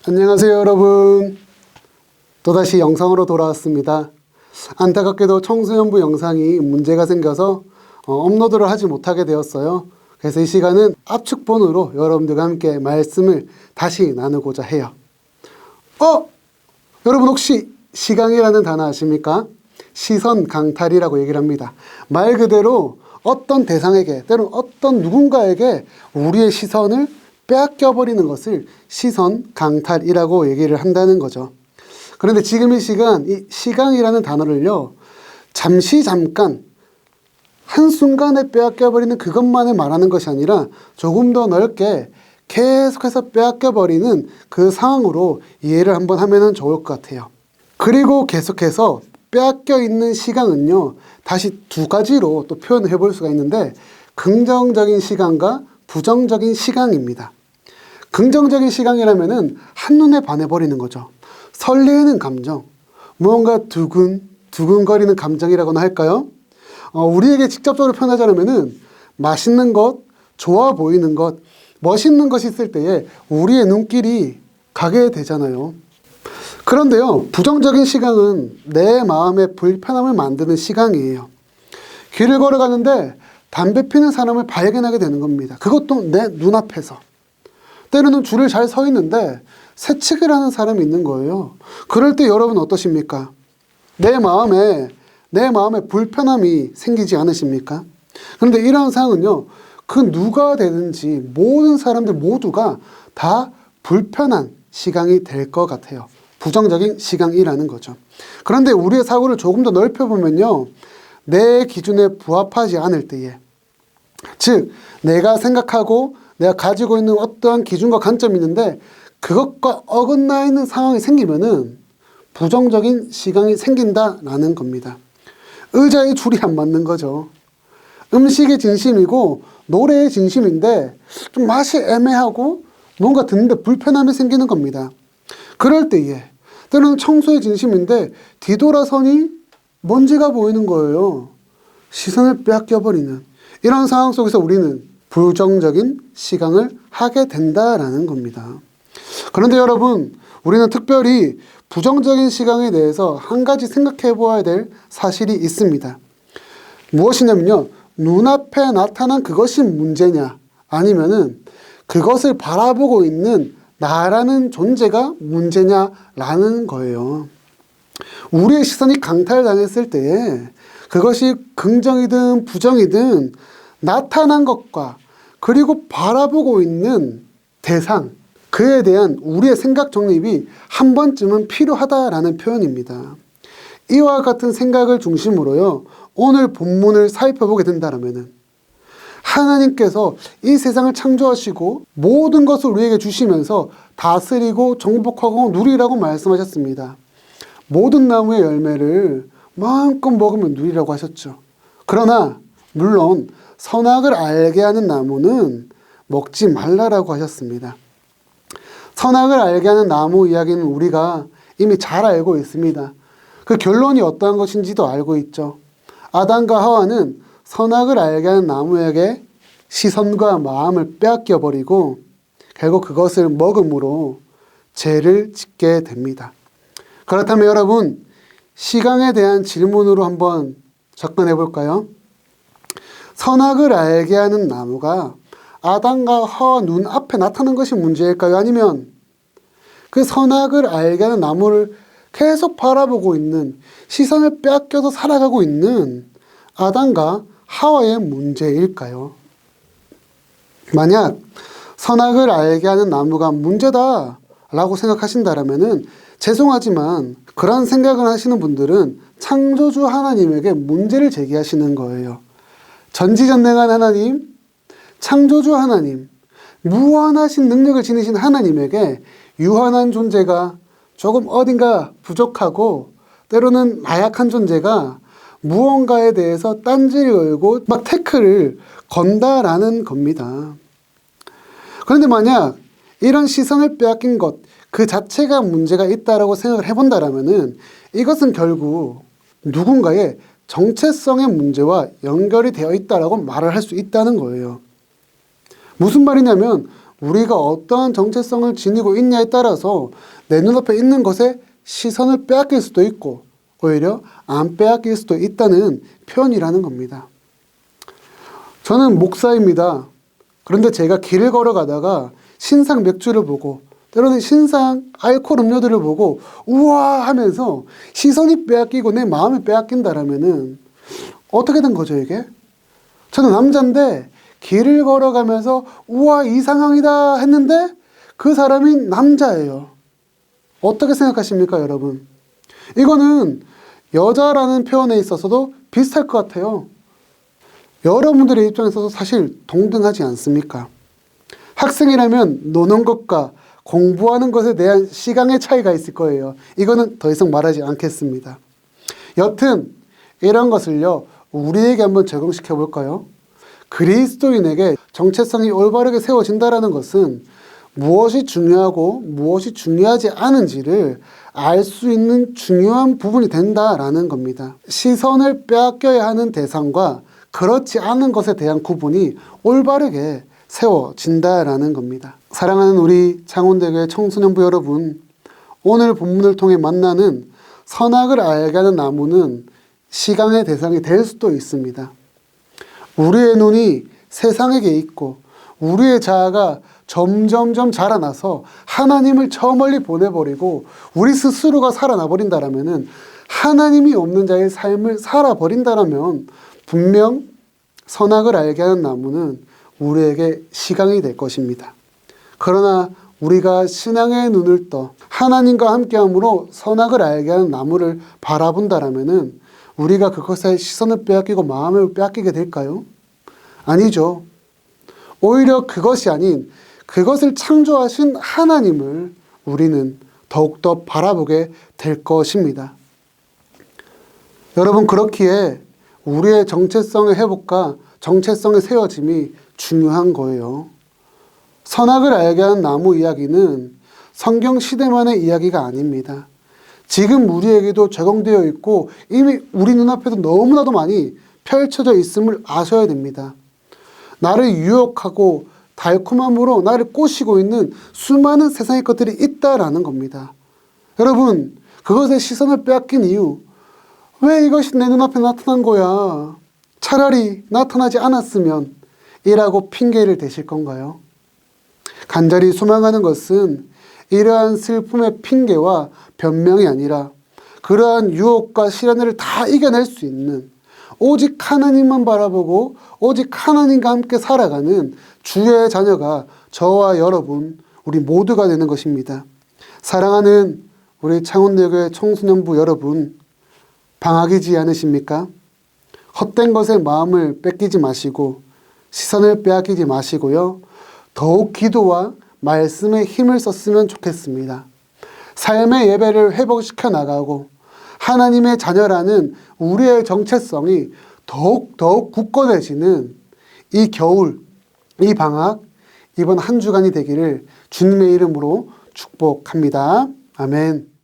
안녕하세요 여러분, 또다시 영상으로 돌아왔습니다. 안타깝게도 청소년부 영상이 문제가 생겨서 업로드를 하지 못하게 되었어요. 그래서 이 시간은 압축본으로 여러분들과 함께 말씀을 다시 나누고자 해요. 여러분 혹시 시강이라는 단어 아십니까? 시선 강탈이라고 얘기를 합니다. 말 그대로 어떤 대상에게, 때로는 어떤 누군가에게 우리의 시선을 빼앗겨버리는 것을 시선 강탈이라고 얘기를 한다는 거죠. 그런데 지금 이 시간, 이 시강이라는 단어를요, 잠깐, 한순간에 빼앗겨버리는 그것만을 말하는 것이 아니라 조금 더 넓게 계속해서 빼앗겨버리는 그 상황으로 이해를 한번 하면 좋을 것 같아요. 그리고 계속해서 빼앗겨 있는 시강은요, 다시 두 가지로 또 표현을 해볼 수가 있는데, 긍정적인 시강과 부정적인 시강입니다. 긍정적인 시강이라면은 한눈에 반해버리는 거죠. 설레는 감정, 무언가 두근거리는 감정이라고나 할까요? 우리에게 직접적으로 표현하자면은 맛있는 것, 좋아 보이는 것, 멋있는 것이 있을 때에 우리의 눈길이 가게 되잖아요. 그런데요, 부정적인 시강은 내 마음에 불편함을 만드는 시강이에요. 길을 걸어가는데 담배 피는 사람을 발견하게 되는 겁니다. 그것도 내 눈앞에서. 때로는 줄을 잘 서 있는데 새치기를 하는 사람이 있는 거예요. 그럴 때 여러분 어떠십니까? 내 마음에 불편함이 생기지 않으십니까? 그런데 이러한 상황은요, 그 누가 되든지 모든 사람들 모두가 다 불편한 시강이 될 것 같아요. 부정적인 시강이라는 거죠. 그런데 우리의 사고를 조금 더 넓혀보면요, 내 기준에 부합하지 않을 때에, 즉 내가 생각하고 내가 가지고 있는 어떠한 기준과 관점이 있는데 그것과 어긋나 있는 상황이 생기면은 부정적인 시강이 생긴다라는 겁니다. 의자의 줄이 안 맞는 거죠. 음식의 진심이고 노래의 진심인데 좀 맛이 애매하고 뭔가 듣는데 불편함이 생기는 겁니다. 그럴 때에 때로는 청소의 진심인데 뒤돌아서니 먼지가 보이는 거예요. 시선을 빼앗겨버리는 이런 상황 속에서 우리는 부정적인 시강을 하게 된다라는 겁니다. 그런데 여러분, 우리는 특별히 부정적인 시강에 대해서 한 가지 생각해 보아야 될 사실이 있습니다. 무엇이냐면요, 눈앞에 나타난 그것이 문제냐, 아니면은 그것을 바라보고 있는 나라는 존재가 문제냐라는 거예요. 우리의 시선이 강탈당했을 때에 그것이 긍정이든 부정이든 나타난 것과 그리고 바라보고 있는 대상, 그에 대한 우리의 생각 정립이 한 번쯤은 필요하다라는 표현입니다. 이와 같은 생각을 중심으로요, 오늘 본문을 살펴보게 된다면 하나님께서 이 세상을 창조하시고 모든 것을 우리에게 주시면서 다스리고 정복하고 누리라고 말씀하셨습니다. 모든 나무의 열매를 마음껏 먹으면 누리라고 하셨죠. 그러나 물론 선악을 알게 하는 나무는 먹지 말라라고 하셨습니다. 선악을 알게 하는 나무 이야기는 우리가 이미 잘 알고 있습니다. 그 결론이 어떠한 것인지도 알고 있죠. 아담과 하와는 선악을 알게 하는 나무에게 시선과 마음을 빼앗겨 버리고 결국 그것을 먹음으로 죄를 짓게 됩니다. 그렇다면 여러분, 시강에 대한 질문으로 한번 접근해 볼까요? 선악을 알게 하는 나무가 아담과 하와 눈앞에 나타난 것이 문제일까요? 아니면 그 선악을 알게 하는 나무를 계속 바라보고 있는, 시선을 빼앗겨서 살아가고 있는 아담과 하와의 문제일까요? 만약 선악을 알게 하는 나무가 문제다라고 생각하신다라면은 죄송하지만 그런 생각을 하시는 분들은 창조주 하나님에게 문제를 제기하시는 거예요. 전지전능한 하나님, 창조주 하나님, 무한하신 능력을 지니신 하나님에게 유한한 존재가 조금 어딘가 부족하고 때로는 나약한 존재가 무언가에 대해서 딴지를 걸고 막 태클을 건다라는 겁니다. 그런데 만약 이런 시선을 빼앗긴 것 그 자체가 문제가 있다라고 생각을 해본다라면은 이것은 결국 누군가의 정체성의 문제와 연결이 되어 있다라고 말을 할 수 있다는 거예요. 무슨 말이냐면 우리가 어떠한 정체성을 지니고 있냐에 따라서 내 눈앞에 있는 것에 시선을 빼앗길 수도 있고 오히려 안 빼앗길 수도 있다는 표현이라는 겁니다. 저는 목사입니다. 그런데 제가 길을 걸어가다가 신상 맥주를 보고 때로는 신상 알코올 음료들을 보고 우와 하면서 시선이 빼앗기고 내 마음이 빼앗긴다라면은 어떻게 된 거죠 이게? 저는 남자인데 길을 걸어가면서 우와 이 상황이다 했는데 그 사람이 남자예요. 어떻게 생각하십니까 여러분? 이거는 여자라는 표현에 있어서도 비슷할 것 같아요. 여러분들의 입장에 있어서 사실 동등하지 않습니까? 학생이라면 노는 것과 공부하는 것에 대한 시간의 차이가 있을 거예요. 이거는 더 이상 말하지 않겠습니다. 여튼 이런 것을요 우리에게 한번 적용시켜 볼까요? 그리스도인에게 정체성이 올바르게 세워진다는 것은 무엇이 중요하고 무엇이 중요하지 않은지를 알 수 있는 중요한 부분이 된다라는 겁니다. 시선을 빼앗겨야 하는 대상과 그렇지 않은 것에 대한 구분이 올바르게 세워진다라는 겁니다. 사랑하는 우리 창원대교회 청소년부 여러분, 오늘 본문을 통해 만나는 선악을 알게 하는 나무는 시강의 대상이 될 수도 있습니다. 우리의 눈이 세상에게 있고 우리의 자아가 점점점 자라나서 하나님을 저 멀리 보내버리고 우리 스스로가 살아나버린다라면 하나님이 없는 자의 삶을 살아버린다라면 분명 선악을 알게 하는 나무는 우리에게 시강이 될 것입니다. 그러나 우리가 신앙의 눈을 떠 하나님과 함께함으로 선악을 알게 하는 나무를 바라본다라면 우리가 그것에 시선을 빼앗기고 마음을 빼앗기게 될까요? 아니죠. 오히려 그것이 아닌 그것을 창조하신 하나님을 우리는 더욱더 바라보게 될 것입니다. 여러분 그렇기에 우리의 정체성의 회복과 정체성의 세워짐이 중요한 거예요. 선악을 알게 하는 나무 이야기는 성경 시대만의 이야기가 아닙니다. 지금 우리에게도 적용되어 있고 이미 우리 눈앞에도 너무나도 많이 펼쳐져 있음을 아셔야 됩니다. 나를 유혹하고 달콤함으로 나를 꼬시고 있는 수많은 세상의 것들이 있다라는 겁니다. 여러분, 그것에 시선을 빼앗긴 이유, 왜 이것이 내 눈앞에 나타난 거야? 차라리 나타나지 않았으면 이라고 핑계를 대실 건가요? 간절히 소망하는 것은 이러한 슬픔의 핑계와 변명이 아니라 그러한 유혹과 시련을 다 이겨낼 수 있는 오직 하나님만 바라보고 오직 하나님과 함께 살아가는 주의 자녀가 저와 여러분 우리 모두가 되는 것입니다. 사랑하는 우리 창원대교회 청소년부 여러분, 방학이지 않으십니까? 헛된 것에 마음을 뺏기지 마시고 시선을 빼앗기지 마시고요. 더욱 기도와 말씀에 힘을 썼으면 좋겠습니다. 삶의 예배를 회복시켜 나가고 하나님의 자녀라는 우리의 정체성이 더욱 굳건해지는 이 겨울, 이 방학, 이번 한 주간이 되기를 주님의 이름으로 축복합니다. 아멘.